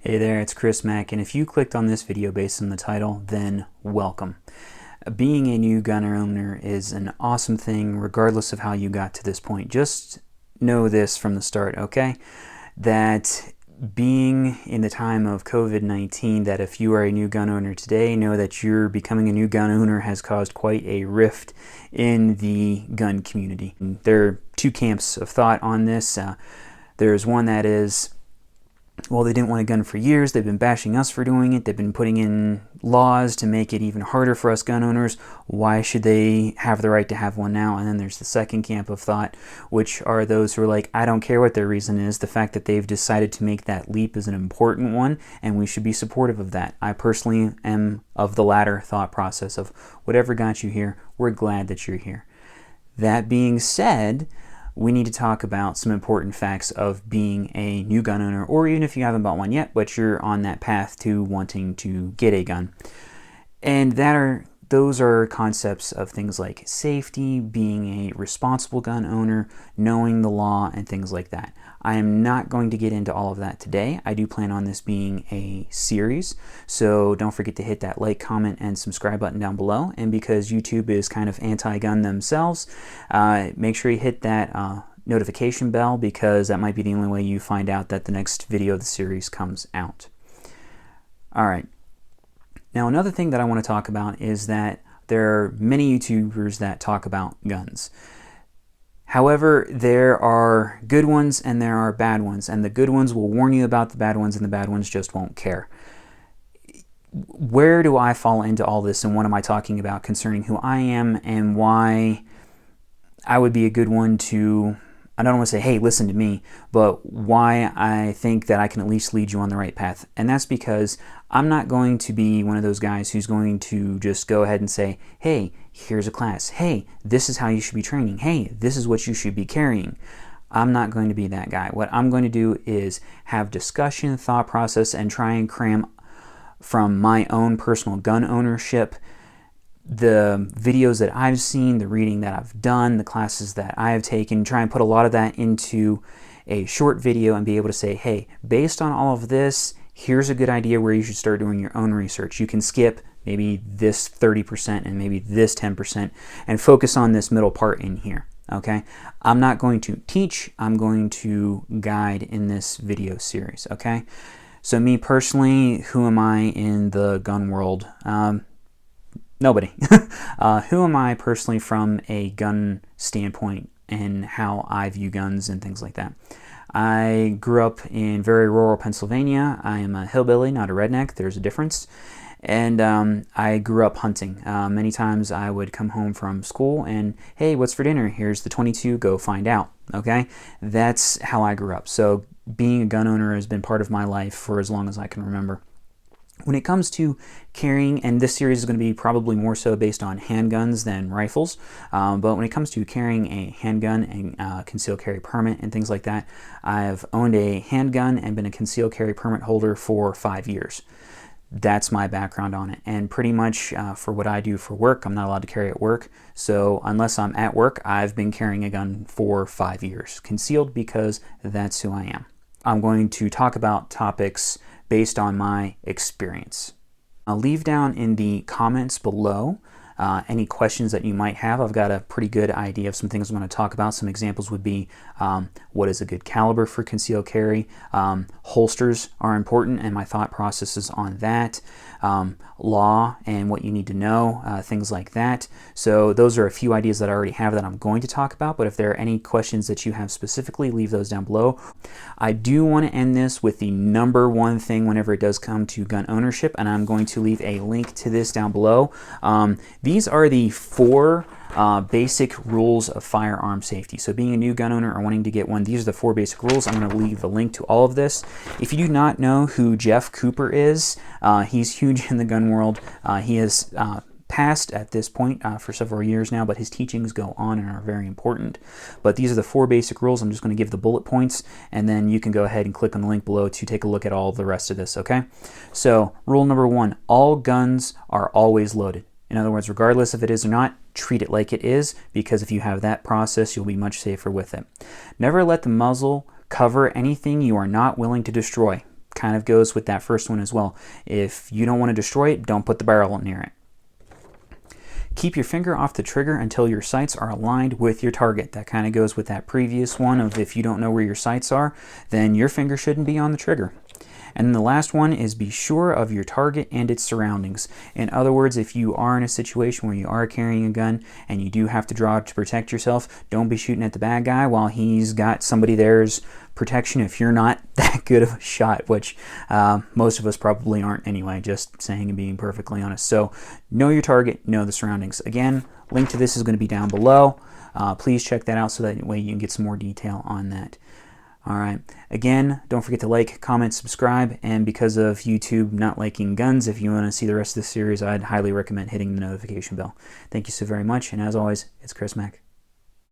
Hey there, it's Chris Mack, and if you clicked on this video based on the title, then welcome. Being a new gun owner is an awesome thing regardless of how you got to this point. Just know this from the start, okay? That being in the time of COVID-19, that if you are a new gun owner today, know that you're becoming a new gun owner has caused quite a rift in the gun community. There are two camps of thought on this. There's one that is, well, they didn't want a gun for years. They've been bashing us for doing it. They've been putting in laws to make it even harder for us gun owners. Why should they have the right to have one now? And then there's the second camp of thought, which are those who are like, I don't care what their reason is. The fact that they've decided to make that leap is an important one, and we should be supportive of that. I personally am of the latter thought process of whatever got you here, we're glad that you're here. That being said, we need to talk about some important facts of being a new gun owner, or even if you haven't bought one yet, but you're on that path to wanting to get a gun. And those are concepts of things like safety, being a responsible gun owner, knowing the law, and things like that. I am not going to get into all of that today. I do plan on this being a series, so don't forget to hit that like, comment, and subscribe button down below. And because YouTube is kind of anti-gun themselves, make sure you hit that notification bell, because that might be the only way you find out that the next video of the series comes out. All right. Now, another thing that I want to talk about is that there are many YouTubers that talk about guns. However, there are good ones and there are bad ones, and the good ones will warn you about the bad ones, and the bad ones just won't care. Where do I fall into all this, and what am I talking about concerning who I am and why I would be a good one to, I don't want to say, hey, listen to me, but why I think that I can at least lead you on the right path. And that's because I'm not going to be one of those guys who's going to just go ahead and say, hey, here's a class. Hey, this is how you should be training. Hey, this is what you should be carrying. I'm not going to be that guy. What I'm going to do is have discussion, thought process, and try and cram from my own personal gun ownership, the videos that I've seen, the reading that I've done, the classes that I have taken, try and put a lot of that into a short video and be able to say, hey, based on all of this, here's a good idea where you should start doing your own research. You can skip maybe this 30% and maybe this 10% and focus on this middle part in here, okay? I'm not going to teach, I'm going to guide in this video series, okay? So me personally, who am I in the gun world? Nobody. Who am I personally from a gun standpoint and how I view guns and things like that? I grew up in very rural Pennsylvania. I am a hillbilly, not a redneck. There's a difference. And I grew up hunting. Many times I would come home from school and, hey, what's for dinner? Here's the 22, go find out, okay? That's how I grew up. So being a gun owner has been part of my life for as long as I can remember. When it comes to carrying, and this series is going to be probably more so based on handguns than rifles, but when it comes to carrying a handgun and concealed carry permit and things like that, I've owned a handgun and been a concealed carry permit holder for 5 years. That's my background on it. And pretty much for what I do for work, I'm not allowed to carry at work. So unless I'm at work, I've been carrying a gun for 5 years. Concealed because that's who I am. I'm going to talk about topics based on my experience. I'll leave down in the comments below any questions that you might have. I've got a pretty good idea of some things I'm going to talk about. Some examples would be what is a good caliber for concealed carry. Holsters are important and my thought processes on that. Law and what you need to know, things like that. So those are a few ideas that I already have that I'm going to talk about, but if there are any questions that you have specifically, leave those down below. I do want to end this with the number one thing whenever it does come to gun ownership, and I'm going to leave a link to this down below. These are the 4 basic rules of firearm safety. So being a new gun owner or wanting to get one, these are the 4 basic rules. I'm going to leave a link to all of this. If you do not know who Jeff Cooper is, he's huge in the gun world. He has passed at this point for several years now, but his teachings go on and are very important. But these are the 4 basic rules. I'm just going to give the bullet points, and then you can go ahead and click on the link below to take a look at all the rest of this, okay? So rule number 1, all guns are always loaded. In other words, regardless if it is or not, treat it like it is, because if you have that process, you'll be much safer with it. Never let the muzzle cover anything you are not willing to destroy. kind of goes with that first one as well. If you don't want to destroy it, don't put the barrel near it. Keep your finger off the trigger until your sights are aligned with your target. That kind of goes with that previous one of if you don't know where your sights are, then your finger shouldn't be on the trigger. And then the last one is be sure of your target and its surroundings. In other words, if you are in a situation where you are carrying a gun and you do have to draw to protect yourself, don't be shooting at the bad guy while he's got somebody there's protection if you're not that good of a shot, which most of us probably aren't anyway, just saying and being perfectly honest. So know your target, know the surroundings. Again, link to this is going to be down below. Please check that out so that way you can get some more detail on that. All right. Again, don't forget to like, comment, subscribe, and because of YouTube not liking guns, if you want to see the rest of this series, I'd highly recommend hitting the notification bell. Thank you so very much, and as always, it's Chris Mack.